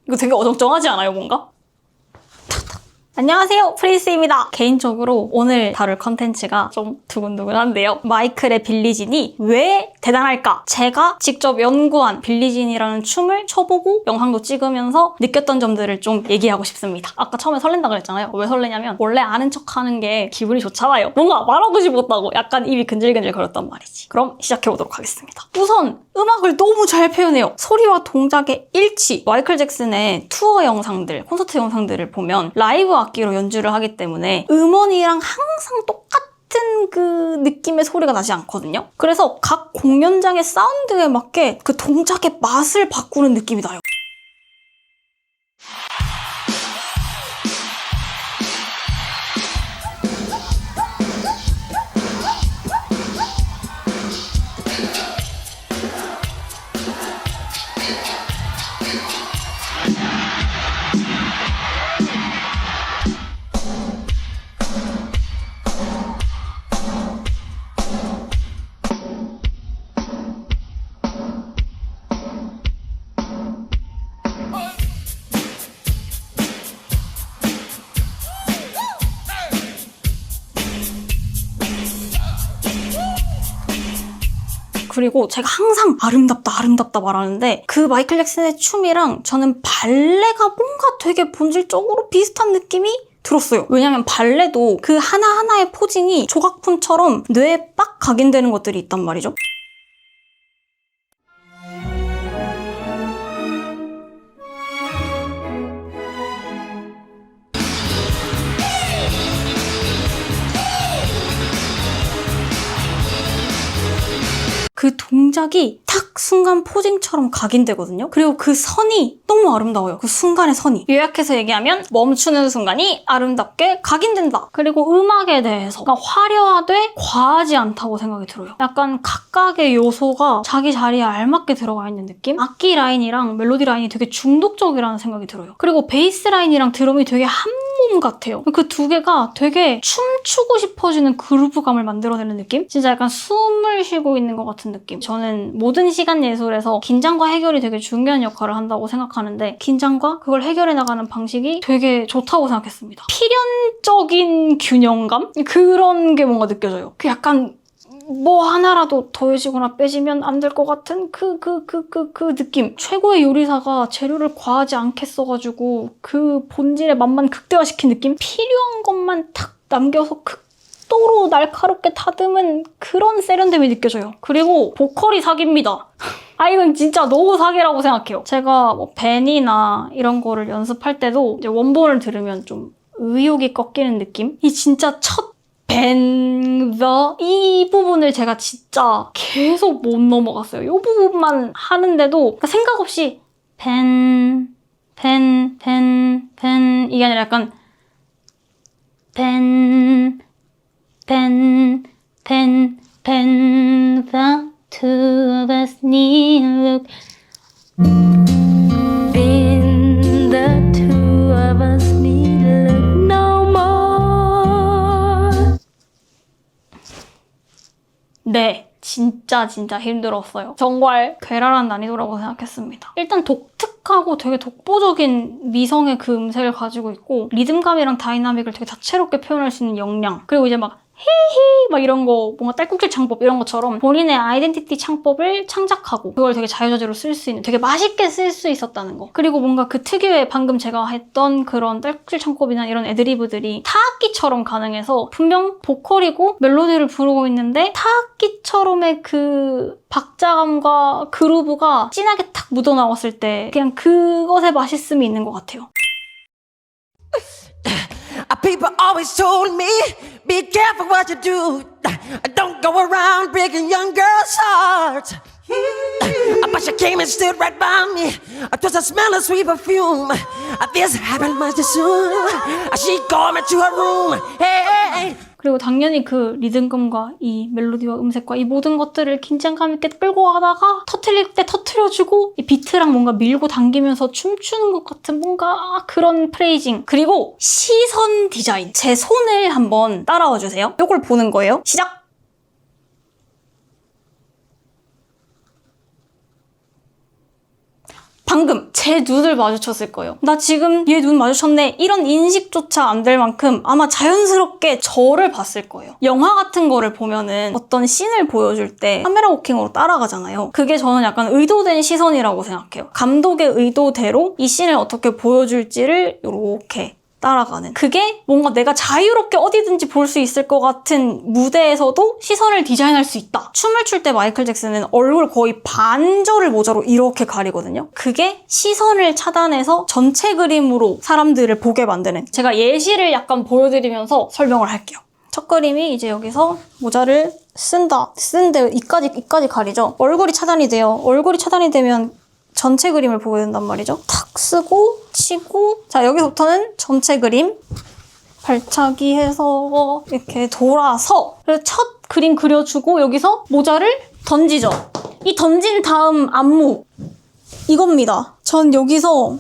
이거 되게 어정쩡하지 않아요, 뭔가? 안녕하세요, 프린스입니다. 개인적으로 오늘 다룰 컨텐츠가 좀 두근두근한데요. 마이클의 빌리진이 왜 대단할까? 제가 직접 연구한 빌리진이라는 춤을 춰보고 영상도 찍으면서 느꼈던 점들을 좀 얘기하고 싶습니다. 아까 처음에 설렌다 그랬잖아요. 왜 설레냐면 원래 아는 척하는 게 기분이 좋잖아요. 뭔가 말하고 싶었다고 약간 입이 근질근질 거렸단 말이지. 그럼 시작해보도록 하겠습니다. 우선 음악을 너무 잘 표현해요. 소리와 동작의 일치. 마이클 잭슨의 투어 영상들, 콘서트 영상들을 보면 라이브 악기로 연주를 하기 때문에 음원이랑 항상 똑같은 그 느낌의 소리가 나지 않거든요. 그래서 각 공연장의 사운드에 맞게 그 동작의 맛을 바꾸는 느낌이 나요. 그리고 제가 항상 아름답다 말하는데 그 마이클 잭슨의 춤이랑 저는 발레가 뭔가 되게 본질적으로 비슷한 느낌이 들었어요. 왜냐면 발레도 그 하나하나의 포징이 조각품처럼 뇌에 빡 각인되는 것들이 있단 말이죠. 그 동작이 탁 순간 포징처럼 각인되거든요. 그리고 그 선이 너무 아름다워요. 그 순간의 선이. 요약해서 얘기하면 멈추는 순간이 아름답게 각인된다. 그리고 음악에 대해서 화려하되 과하지 않다고 생각이 들어요. 약간 각각의 요소가 자기 자리에 알맞게 들어가 있는 느낌? 악기 라인이랑 멜로디 라인이 되게 중독적이라는 생각이 들어요. 그리고 베이스 라인이랑 드럼이 되게 한 몸 같아요. 그 두 개가 되게 춤추고 싶어지는 그루브감을 만들어내는 느낌? 진짜 약간 숨을 쉬고 있는 것 같은 느낌. 저는 모든 시간 예술에서 긴장과 해결이 되게 중요한 역할을 한다고 생각하는데 긴장과 그걸 해결해 나가는 방식이 되게 좋다고 생각했습니다. 필연적인 균형감? 그런 게 뭔가 느껴져요. 그 약간 뭐 하나라도 더해지거나 빼지면 안 될 것 같은 그 느낌. 최고의 요리사가 재료를 과하지 않게 써가지고 그 본질의 맛만 극대화시킨 느낌? 필요한 것만 탁 남겨서 극도로 날카롭게 다듬은 그런 세련됨이 느껴져요. 그리고 보컬이 사기입니다. 이건 진짜 너무 사기라고 생각해요. 제가 뭐 밴이나 이런 거를 연습할 때도 이제 원본을 들으면 좀 의욕이 꺾이는 느낌? 이 진짜 첫 이 부분을 제가 진짜 계속 못 넘어갔어요. 이 부분만 하는데도 생각 없이 이게 아니라 약간 the two of us need look the two of us need look no more. 네, 진짜 힘들었어요. 정말 괴랄한 난이도라고 생각했습니다. 일단 독특하고 되게 독보적인 미성의 그 음색을 가지고 있고 리듬감이랑 다이나믹을 되게 다채롭게 표현할 수 있는 역량. 그리고 이제 막 히히 막 이런 거 뭔가 딸꾹질 창법 이런 것처럼 본인의 아이덴티티 창법을 창작하고 그걸 되게 자유자재로 쓸 수 있는 되게 맛있게 쓸 수 있었다는 거. 그리고 뭔가 그 특유의 방금 제가 했던 그런 딸꾹질 창법이나 이런 애드리브들이 타악기처럼 가능해서 분명 보컬이고 멜로디를 부르고 있는데 타악기처럼의 그 박자감과 그루브가 진하게 탁 묻어나왔을 때 그냥 그것의 맛있음이 있는 것 같아요. People always told me, be careful what you do. Don't go around breaking young girls' hearts. But she came and stood right by me. Just a smell of sweet perfume. This happened much too soon. She called me to her room. Hey. 그리고 당연히 그 리듬감과 이 멜로디와 음색과 이 모든 것들을 긴장감 있게 끌고 가다가 터트릴 때 터트려주고 이 비트랑 뭔가 밀고 당기면서 춤추는 것 같은 뭔가 그런 프레이징. 그리고 시선 디자인. 제 손을 한번 따라와 주세요. 이걸 보는 거예요. 시작! 방금 제 눈을 마주쳤을 거예요. 나 지금 얘 눈 마주쳤네. 이런 인식조차 안 될 만큼 아마 자연스럽게 저를 봤을 거예요. 영화 같은 거를 보면은 어떤 씬을 보여줄 때 카메라 워킹으로 따라가잖아요. 그게 저는 약간 의도된 시선이라고 생각해요. 감독의 의도대로 이 씬을 어떻게 보여줄지를 이렇게 따라가는. 그게 뭔가 내가 자유롭게 어디든지 볼 수 있을 것 같은 무대에서도 시선을 디자인할 수 있다. 춤을 출 때 마이클 잭슨은 얼굴 거의 반절을 모자로 이렇게 가리거든요. 그게 시선을 차단해서 전체 그림으로 사람들을 보게 만드는. 제가 예시를 약간 보여드리면서 설명을 할게요. 첫 그림이 이제 여기서 모자를 쓴데 이까지 가리죠. 얼굴이 차단이 돼요. 얼굴이 차단이 되면 전체 그림을 보게 된단 말이죠. 탁 쓰고 치고 자 여기서부터는 전체 그림 발차기 해서 이렇게 돌아서 그래서 첫 그림 그려주고 여기서 모자를 던지죠. 이 던진 다음 안무 이겁니다. 전 여기서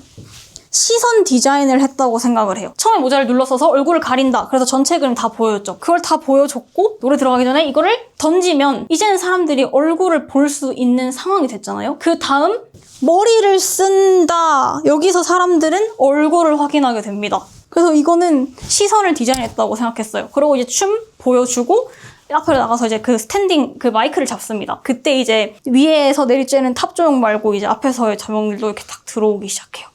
시선 디자인을 했다고 생각을 해요. 처음에 모자를 눌렀어서 얼굴을 가린다. 그래서 전체 그림 다 보여줬죠. 그걸 다 보여줬고 노래 들어가기 전에 이거를 던지면 이제는 사람들이 얼굴을 볼 수 있는 상황이 됐잖아요. 그 다음 머리를 쓴다. 여기서 사람들은 얼굴을 확인하게 됩니다. 그래서 이거는 시선을 디자인했다고 생각했어요. 그리고 이제 춤 보여주고 앞으로 나가서 이제 그 스탠딩 그 마이크를 잡습니다. 그때 이제 위에서 내리쬐는 탑 조명 말고 이제 앞에서의 조명들도 이렇게 딱 들어오기 시작해요.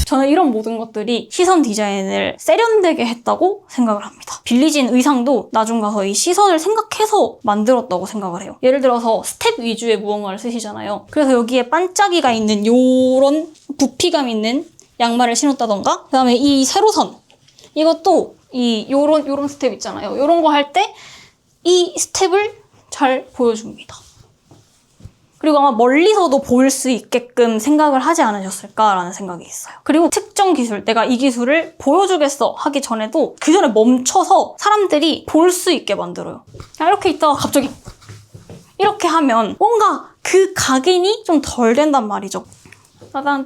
저는 이런 모든 것들이 시선 디자인을 세련되게 했다고 생각을 합니다. 빌리진 의상도 나중 가서 이 시선을 생각해서 만들었다고 생각을 해요. 예를 들어서 스텝 위주의 무언가를 쓰시잖아요. 그래서 여기에 반짝이가 있는 요런 부피감 있는 양말을 신었다던가 그 다음에 이 세로선 이것도 요런 스텝 있잖아요. 요런 거 할 때 이 스텝을 잘 보여줍니다. 그리고 아마 멀리서도 볼 수 있게끔 생각을 하지 않으셨을까라는 생각이 있어요. 그리고 특정 기술, 내가 이 기술을 보여주겠어 하기 전에도 그 전에 멈춰서 사람들이 볼 수 있게 만들어요. 이렇게 있다가 갑자기 이렇게 하면 뭔가 그 각인이 좀 덜 된단 말이죠. 따단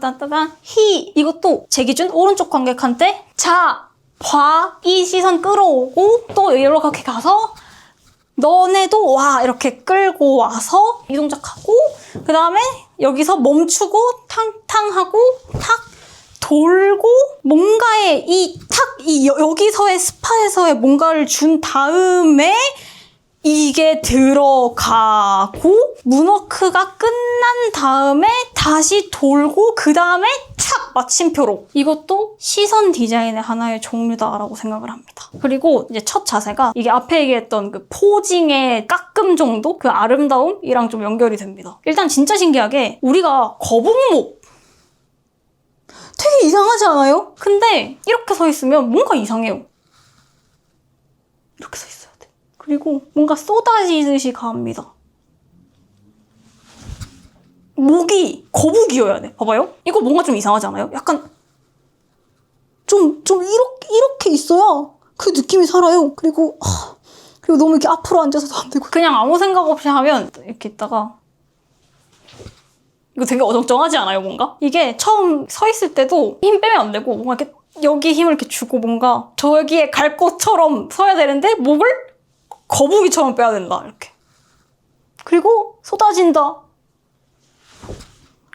히 이것도 제 기준 오른쪽 관객한테 자, 봐, 이 시선 끌어오고 또 이렇게 가서 너네도 와 이렇게 끌고 와서 이 동작하고 그 다음에 여기서 멈추고 탕탕하고 탁 돌고 뭔가의 여기서의 스팟에서의 뭔가를 준 다음에 이게 들어가고 문워크가 끝난 다음에 다시 돌고 그 다음에 착 마침표로 이것도 시선 디자인의 하나의 종류다라고 생각을 합니다. 그리고 이제 첫 자세가 이게 앞에 얘기했던 그 포징의 깎음 정도 그 아름다움이랑 좀 연결이 됩니다. 일단 진짜 신기하게 우리가 거북목 되게 이상하지 않아요? 근데 이렇게 서 있으면 뭔가 이상해요. 이렇게 서 있어요. 그리고 뭔가 쏟아지듯이 갑니다. 목이 거북이어야 돼. 봐봐요. 이거 뭔가 좀 이상하지 않아요? 약간 좀 이렇게 있어야 그 느낌이 살아요. 그리고 너무 이렇게 앞으로 앉아서도 안 되고 그냥 아무 생각 없이 하면 이렇게 있다가 이거 되게 어정쩡하지 않아요? 뭔가? 이게 처음 서 있을 때도 힘 빼면 안 되고 뭔가 이렇게 여기 힘을 이렇게 주고 뭔가 저기에 갈 곳처럼 서야 되는데 목을 거북이처럼 빼야 된다 이렇게. 그리고 쏟아진다.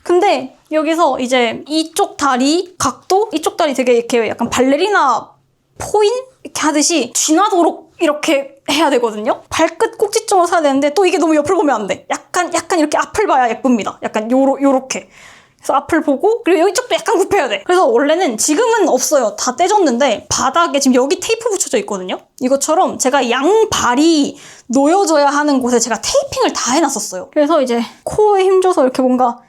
근데 여기서 이제 이쪽 다리 각도 이쪽 다리 되게 이렇게 약간 발레리나 포인 이렇게 하듯이 쥐나도록 이렇게 해야 되거든요. 발끝 꼭지점으로 서야 되는데 또 이게 너무 옆을 보면 안 돼. 약간 이렇게 앞을 봐야 예쁩니다. 약간 요렇게. 그래서 앞을 보고 그리고 여기 쪽도 약간 굽혀야 돼. 그래서 원래는 지금은 없어요. 다 떼졌는데 바닥에 지금 여기 테이프 붙여져 있거든요. 이것처럼 제가 양발이 놓여져야 하는 곳에 제가 테이핑을 다 해놨었어요. 그래서 이제 코에 힘줘서 이렇게 뭔가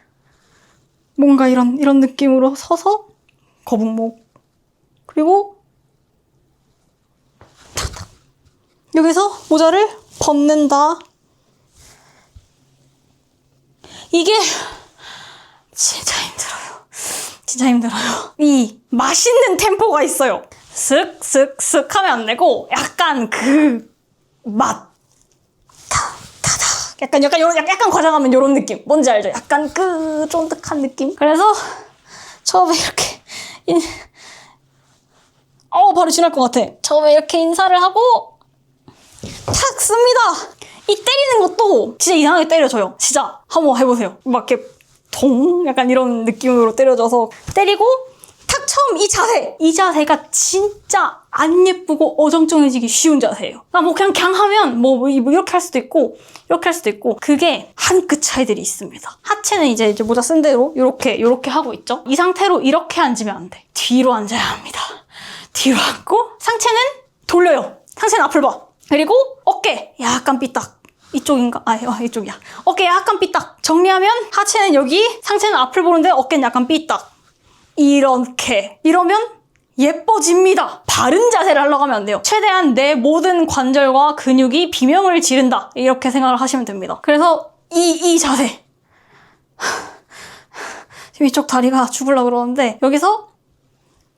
이런 느낌으로 서서 거북목 그리고 탁탁 여기서 모자를 벗는다. 이게 진짜 힘들어요. 이 맛있는 템포가 있어요. 슥슥슥 하면 안 되고 약간 그 맛 타다닥 약간 과장하면 이런 느낌 뭔지 알죠? 약간 그 쫀득한 느낌. 그래서 처음에 이렇게 바로 지날 것 같아. 처음에 이렇게 인사를 하고 탁 씁니다. 이 때리는 것도 진짜 이상하게 때려져요. 진짜 한번 해보세요. 막 이렇게 동 약간 이런 느낌으로 때려져서 때리고 탁 처음 이 자세가 진짜 안 예쁘고 어정쩡해지기 쉬운 자세예요. 그러니까 뭐 그냥 하면 뭐 이렇게 할 수도 있고 이렇게 할 수도 있고 그게 한 끗 차이들이 있습니다. 하체는 이제 모자 쓴 대로 이렇게 하고 있죠. 이 상태로 이렇게 앉으면 안 돼. 뒤로 앉아야 합니다. 뒤로 앉고 상체는 돌려요. 상체는 앞을 봐. 그리고 어깨 약간 삐딱. 이쪽인가? 이쪽이야. 어깨 약간 삐딱. 정리하면 하체는 여기, 상체는 앞을 보는데 어깨는 약간 삐딱. 이렇게. 이러면 예뻐집니다. 바른 자세를 하려고 하면 안 돼요. 최대한 내 모든 관절과 근육이 비명을 지른다. 이렇게 생각을 하시면 됩니다. 그래서 이 자세. 지금 이쪽 다리가 죽으려고 그러는데 여기서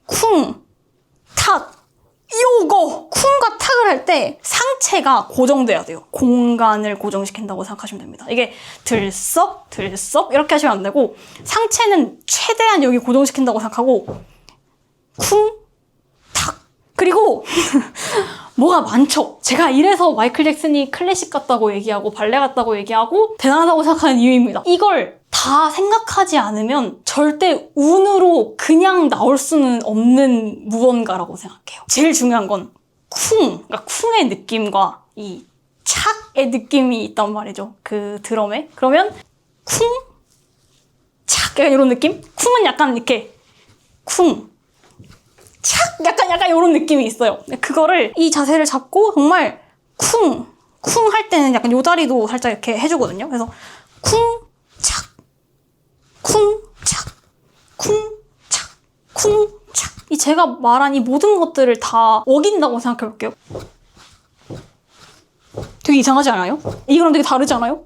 쿵, 탁. 요거 쿵과 탁을 할 때 상체가 고정돼야 돼요. 공간을 고정시킨다고 생각하시면 됩니다. 이게 들썩 이렇게 하시면 안 되고 상체는 최대한 여기 고정시킨다고 생각하고 쿵, 탁. 그리고 뭐가 많죠. 제가 이래서 마이클 잭슨이 클래식 같다고 얘기하고 발레 같다고 얘기하고 대단하다고 생각하는 이유입니다. 이걸 다 생각하지 않으면 절대 운으로 그냥 나올 수는 없는 무언가라고 생각해요. 제일 중요한 건 그러니까 쿵의 느낌과 이 착의 느낌이 있단 말이죠. 그 드럼에. 그러면 쿵, 착 약간 이런 느낌? 쿵은 약간 이렇게 쿵, 착 약간 이런 느낌이 있어요. 그거를 이 자세를 잡고 정말 쿵 할 때는 약간 요 다리도 살짝 이렇게 해주거든요. 그래서 쿵, 착, 쿵, 착, 쿵, 착, 쿵, 착. 이 제가 말한 이 모든 것들을 다 어긴다고 생각해 볼게요. 되게 이상하지 않아요? 이거랑 되게 다르지 않아요?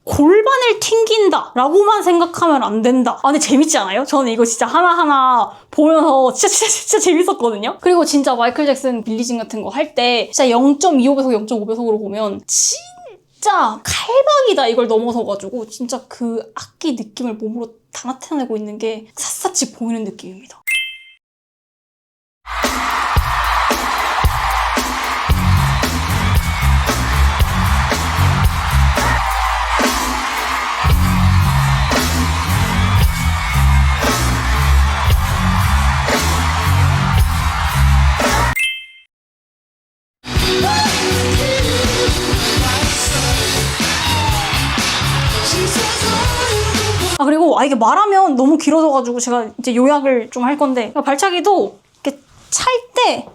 골반을 튕긴다 라고만 생각하면 안 된다. 근데 재밌지 않아요? 저는 이거 진짜 하나하나 보면서 진짜 재밌었거든요. 그리고 진짜 마이클 잭슨 빌리진 같은 거 할 때 진짜 0.25배속, 0.5배속으로 보면 진짜 칼박이다 이걸 넘어서가지고 진짜 그 악기 느낌을 몸으로 다 나타내고 있는 게 샅샅이 보이는 느낌입니다. 그리고 이게 말하면 너무 길어져가지고 제가 이제 요약을 좀 할 건데 발차기도 이렇게 찰 때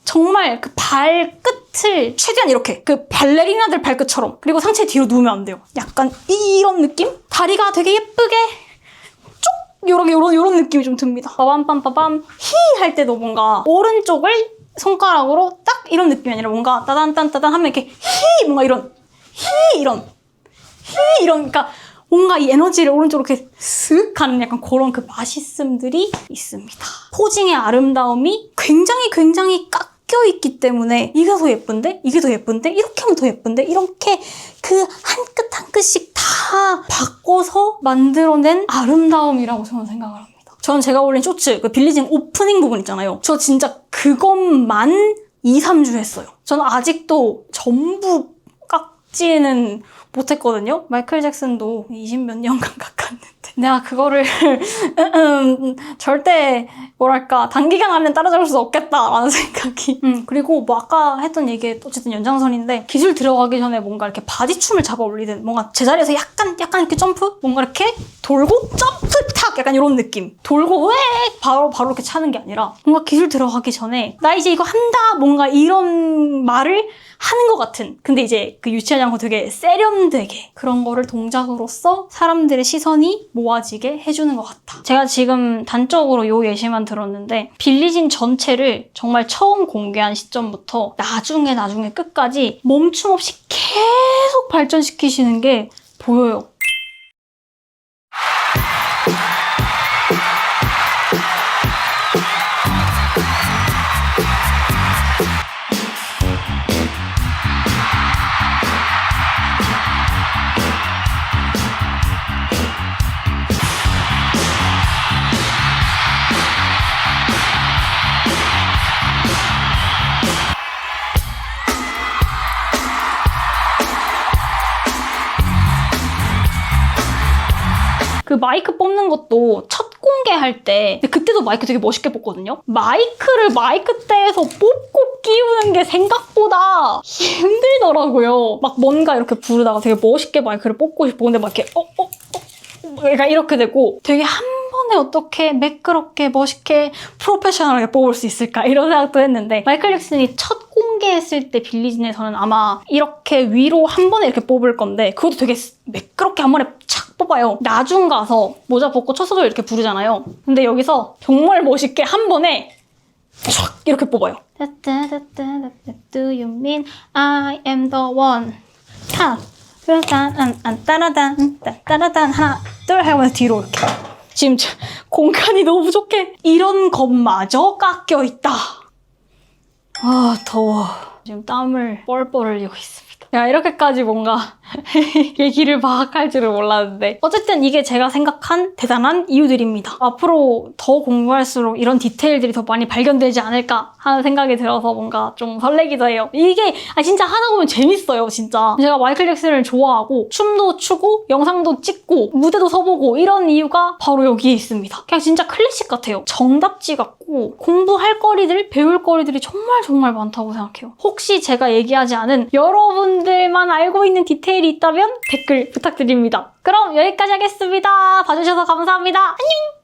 정말 그 발끝을 최대한 이렇게 그 발레리나들 발끝처럼 그리고 상체 뒤로 누우면 안 돼요. 약간 이런 느낌? 다리가 되게 예쁘게 쭉 요런 느낌이 좀 듭니다. 빠밤빰빠밤 히 할 때도 뭔가 오른쪽을 손가락으로 딱 이런 느낌이 아니라 뭔가 따단딴따단 하면 이렇게 히 뭔가 이런 그러니까 뭔가 이 에너지를 오른쪽으로 이렇게 슥 가는 약간 그런 그 맛있음들이 있습니다. 포징의 아름다움이 굉장히 깎여 있기 때문에 이게 더 예쁜데? 이게 더 예쁜데? 이렇게 하면 더 예쁜데? 이렇게 그 한 끗 한 끗씩 다 바꿔서 만들어낸 아름다움이라고 저는 생각을 합니다. 저는 제가 올린 쇼츠, 그 빌리진 오프닝 부분 있잖아요. 저 진짜 그것만 2, 3주 했어요. 저는 아직도 전부 깎지는 못했거든요. 마이클 잭슨도 20몇 년간 깎았는데 내가 그거를 절대 뭐랄까 단기간 안에 따라잡을 수 없겠다라는 생각이 그리고 뭐 아까 했던 얘기에 어쨌든 연장선인데 기술 들어가기 전에 뭔가 이렇게 바디춤을 잡아 올리든 뭔가 제자리에서 약간 이렇게 점프? 뭔가 이렇게 돌고 점프 탁 약간 이런 느낌 돌고 왜 바로 이렇게 차는 게 아니라 뭔가 기술 들어가기 전에 나 이제 이거 한다 뭔가 이런 말을 하는 것 같은 근데 이제 그 유치하지 않고 되게 세련되게 그런 거를 동작으로서 사람들의 시선이 모아지게 해주는 것 같아. 제가 지금 단적으로 요 예시만 들었는데 빌리진 전체를 정말 처음 공개한 시점부터 나중에 끝까지 멈춤 없이 계속 발전시키시는 게 보여요. 그 마이크 뽑는 것도 첫 공개할 때, 근데 그때도 마이크 되게 멋있게 뽑거든요? 마이크를 마이크대에서 뽑고 끼우는 게 생각보다 힘들더라고요. 막 뭔가 이렇게 부르다가 되게 멋있게 마이크를 뽑고 싶고, 근데 막 이렇게, 약간 이렇게 되고, 되게 한 번에 어떻게 매끄럽게, 멋있게, 프로페셔널하게 뽑을 수 있을까? 이런 생각도 했는데, 마이클 잭슨이 첫 공개했을 때 빌리진에서는 아마 이렇게 위로 한 번에 이렇게 뽑을 건데, 그것도 되게 매끄럽게 한 번에 착 뽑아요. 나중 가서 모자 벗고 첫 소절 이렇게 부르잖아요. 근데 여기서 정말 멋있게 한 번에 촥 이렇게 뽑아요. Do you mean I am the one? 따라단 하나 둘 하면서 뒤로 이렇게. 지금 공간이 너무 부족해. 이런 것마저 깎여 있다. 아 더워. 지금 땀을 뻘뻘 흘리고 있습니다. 야, 이렇게까지 뭔가 얘기를 막 할 줄은 몰랐는데 어쨌든 이게 제가 생각한 대단한 이유들입니다. 앞으로 더 공부할수록 이런 디테일들이 더 많이 발견되지 않을까 하는 생각이 들어서 뭔가 좀 설레기도 해요. 이게 진짜 하다 보면 재밌어요, 진짜. 제가 마이클 잭슨을 좋아하고 춤도 추고 영상도 찍고 무대도 서보고 이런 이유가 바로 여기에 있습니다. 그냥 진짜 클래식 같아요. 정답지 같고 공부할 거리들, 배울 거리들이 정말 많다고 생각해요. 혹시 제가 얘기하지 않은 여러분들만 알고 있는 디테일이 있다면 댓글 부탁드립니다. 그럼 여기까지 하겠습니다. 봐주셔서 감사합니다. 안녕!